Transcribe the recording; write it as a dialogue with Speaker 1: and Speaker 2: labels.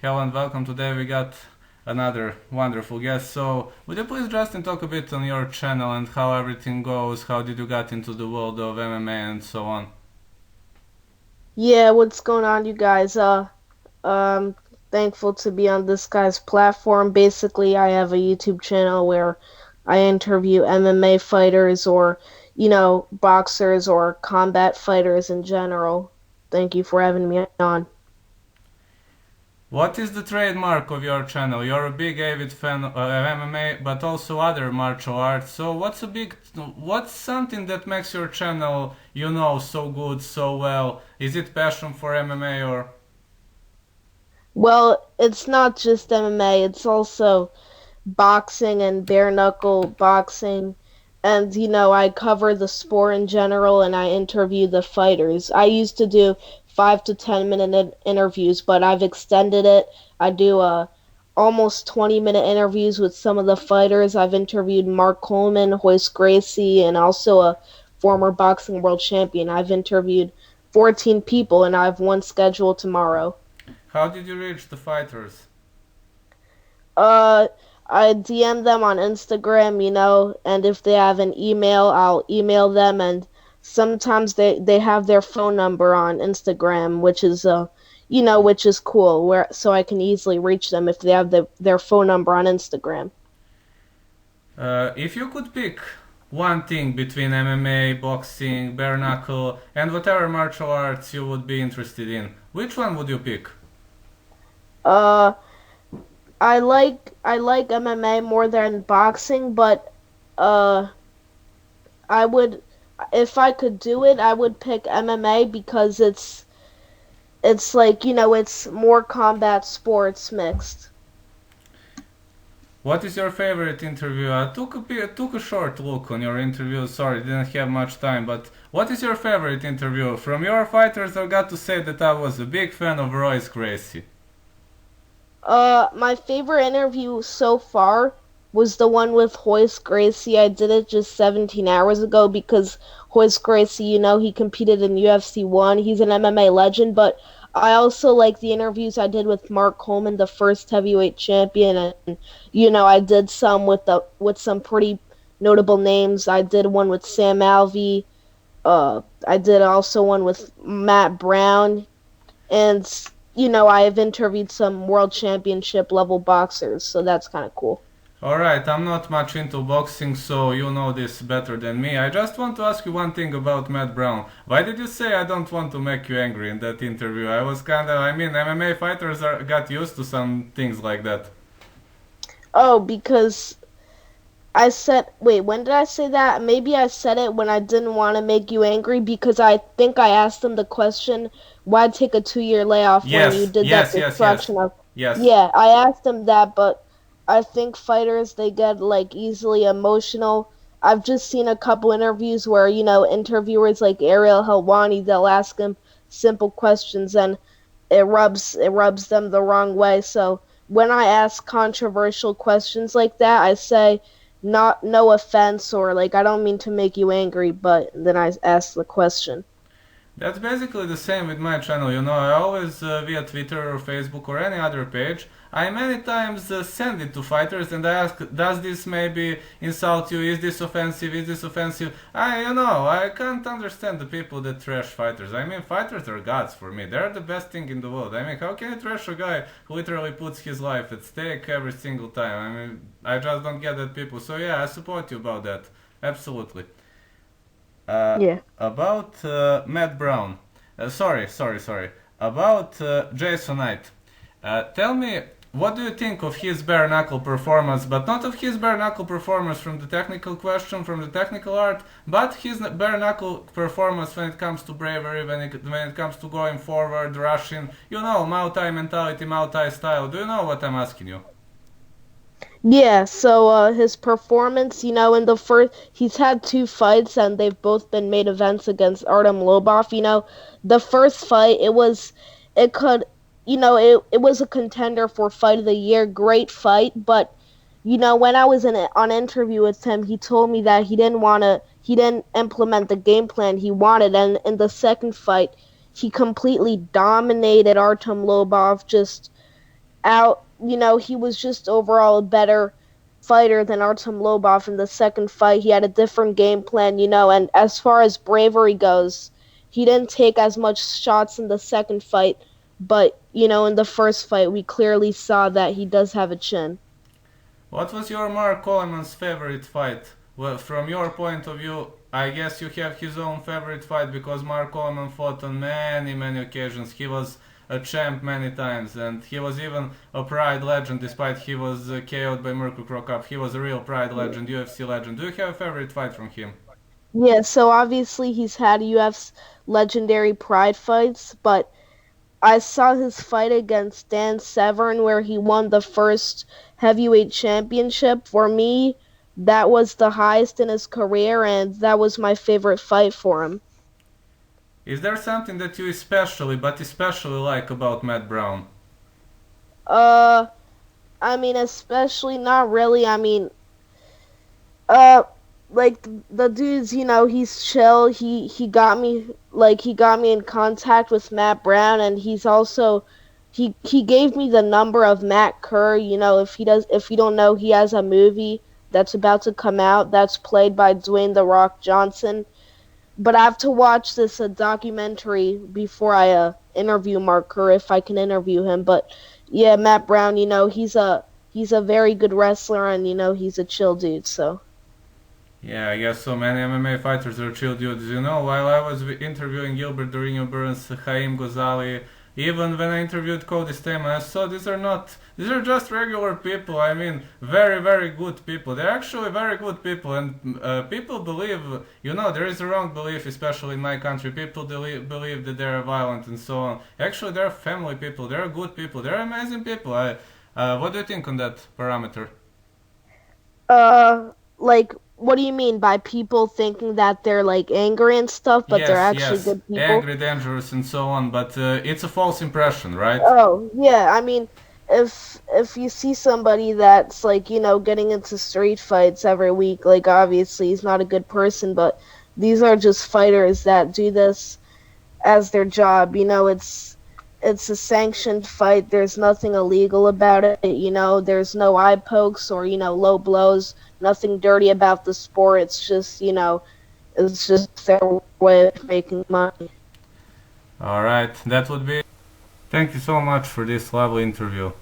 Speaker 1: Hello and welcome. Today we got another wonderful guest. So, would you please, Justin, talk a bit on your channel and how everything goes? How did you get into the world of MMA and so on?
Speaker 2: Yeah, what's going on, you guys? Um, Thankful to be on this guy's platform. Basically, I have a YouTube channel where I interview MMA fighters or, boxers or combat fighters in general. Thank you for having me on.
Speaker 1: What is the trademark of your channel? You're a big avid fan of MMA, but also other martial arts. So, what's something that makes your channel, so good, so well? Is it passion for MMA or?
Speaker 2: Well, it's not just MMA, it's also boxing and bare knuckle boxing. And, I cover the sport in general and I interview the fighters. I used to do 5 to 10 minute interviews, but I've extended it. I do almost 20-minute interviews with some of the fighters. I've interviewed Mark Coleman, Hoist Gracie, and also a former boxing world champion. I've interviewed 14 people and I have one scheduled tomorrow.
Speaker 1: How did you reach the fighters?
Speaker 2: Uh, I DM them on Instagram, and if they have an email, I'll email them, and sometimes they have their phone number on Instagram, which is cool, where so I can easily reach them if they have their phone number on Instagram.
Speaker 1: If you could pick one thing between MMA, boxing, bare knuckle, and whatever martial arts you would be interested in, which one would you pick?
Speaker 2: Uh, I like MMA more than boxing, but uh, I would if I could do it, I would pick MMA because it's like, it's more combat sports mixed.
Speaker 1: What is your favorite interview? I took a short look on your interview. Sorry, didn't have much time. But what is your favorite interview from your fighters? I got to say that I was a big fan of Royce Gracie.
Speaker 2: My favorite interview so far was the one with Hoist Gracie. I did it just 17 hours ago because Hoist Gracie, he competed in UFC 1. He's an MMA legend, but I also like the interviews I did with Mark Coleman, the first heavyweight champion, and I did some with some pretty notable names. I did one with Sam Alvey. I did also one with Matt Brown, and I have interviewed some world championship level boxers, so that's kind of cool.
Speaker 1: Alright, I'm not much into boxing, so you know this better than me. I just want to ask you one thing about Matt Brown. Why did you say I don't want to make you angry in that interview? MMA fighters got used to some things like that.
Speaker 2: Oh, because I said, wait, when did I say that? Maybe I said it when I didn't want to make you angry because I think I asked them the question, why take a 2-year layoff when you
Speaker 1: Yes,
Speaker 2: did that
Speaker 1: yes, yes, yes,
Speaker 2: destruction of.
Speaker 1: yes.
Speaker 2: Yeah, I asked them that, but I think fighters, they get like easily emotional. I've just seen a couple interviews where, interviewers like Ariel Helwani, they'll ask him simple questions and it rubs them the wrong way. So when I ask controversial questions like that, I say not no offense or like I don't mean to make you angry, but then I ask the question.
Speaker 1: That's basically the same with my channel. I always via Twitter or Facebook or any other page, I many times send it to fighters and I ask, does this maybe insult you? Is this offensive? Is this offensive? I can't understand the people that trash fighters. I mean, fighters are gods for me. They're the best thing in the world. I mean, how can you trash a guy who literally puts his life at stake every single time? I mean, I just don't get that people. So yeah, I support you about that. Absolutely.
Speaker 2: Yeah.
Speaker 1: About Matt Brown. Sorry. About Jason Knight. Tell me, what do you think of his bare knuckle performance? But not of his bare knuckle performance from the technical question, from the technical art, but his bare knuckle performance when it comes to bravery, when it comes to going forward, rushing. Muay Thai mentality, Muay Thai style. Do you know what I'm asking you?
Speaker 2: Yeah, so his performance, in the first he's had two fights and they've both been main events against Artem Lobov. The first fight it could it was a contender for fight of the year, great fight, but when I was on an interview with him, he told me that he didn't implement the game plan he wanted, and in the second fight, he completely dominated Artem Lobov, just out. He was just overall a better fighter than Artem Lobov in the second fight. He had a different game plan, and as far as bravery goes, he didn't take as much shots in the second fight, but in the first fight we clearly saw that he does have a chin.
Speaker 1: What was your Mark Coleman's favorite fight? Well, from your point of view, I guess you have his own favorite fight because Mark Coleman fought on many, many occasions. He was a champ many times, and he was even a Pride legend despite he was KO'd by Mirko Cro Cop. He was a real Pride legend, UFC legend. Do you have a favorite fight from him?
Speaker 2: Yeah, so obviously he's had UFC legendary Pride fights, but I saw his fight against Dan Severn where he won the first heavyweight championship. For me, that was the highest in his career, and that was my favorite fight for him.
Speaker 1: Is there something that you especially like about Matt Brown?
Speaker 2: Uh, I mean, especially not really. I mean, uh, like the dude's, he's chill. He got me in contact with Matt Brown, and he gave me the number of Matt Kerr. If you don't know, he has a movie that's about to come out that's played by Dwayne the Rock Johnson. But I have to watch this documentary before I interview Mark Kerr if I can interview him. But yeah, Matt Brown, he's a very good wrestler, and he's a chill dude. So.
Speaker 1: Yeah, I guess so many MMA fighters are chill dudes. While I was interviewing Gilbert Durinho Burns, Haim Ghazali, even when I interviewed Cody Stamen, I saw these are just regular people. I mean, very, very good people. They're actually very good people, and people believe, there is a wrong belief, especially in my country. People believe that they're violent and so on. Actually, they're family people. They're good people. They're amazing people. What do you think on that parameter?
Speaker 2: Like, what do you mean by people thinking that they're like angry and stuff, but they're
Speaker 1: Yes,
Speaker 2: actually
Speaker 1: yes,
Speaker 2: good people?
Speaker 1: angry, dangerous, and so on. But it's a false impression, right?
Speaker 2: Oh, yeah. I mean, if you see somebody that's like, getting into street fights every week, like obviously he's not a good person, but these are just fighters that do this as their job. It's a sanctioned fight. There's nothing illegal about it. There's no eye pokes or, low blows. Nothing dirty about the sport. It's just their way of making money.
Speaker 1: All right, that would be. Thank you so much for this lovely interview.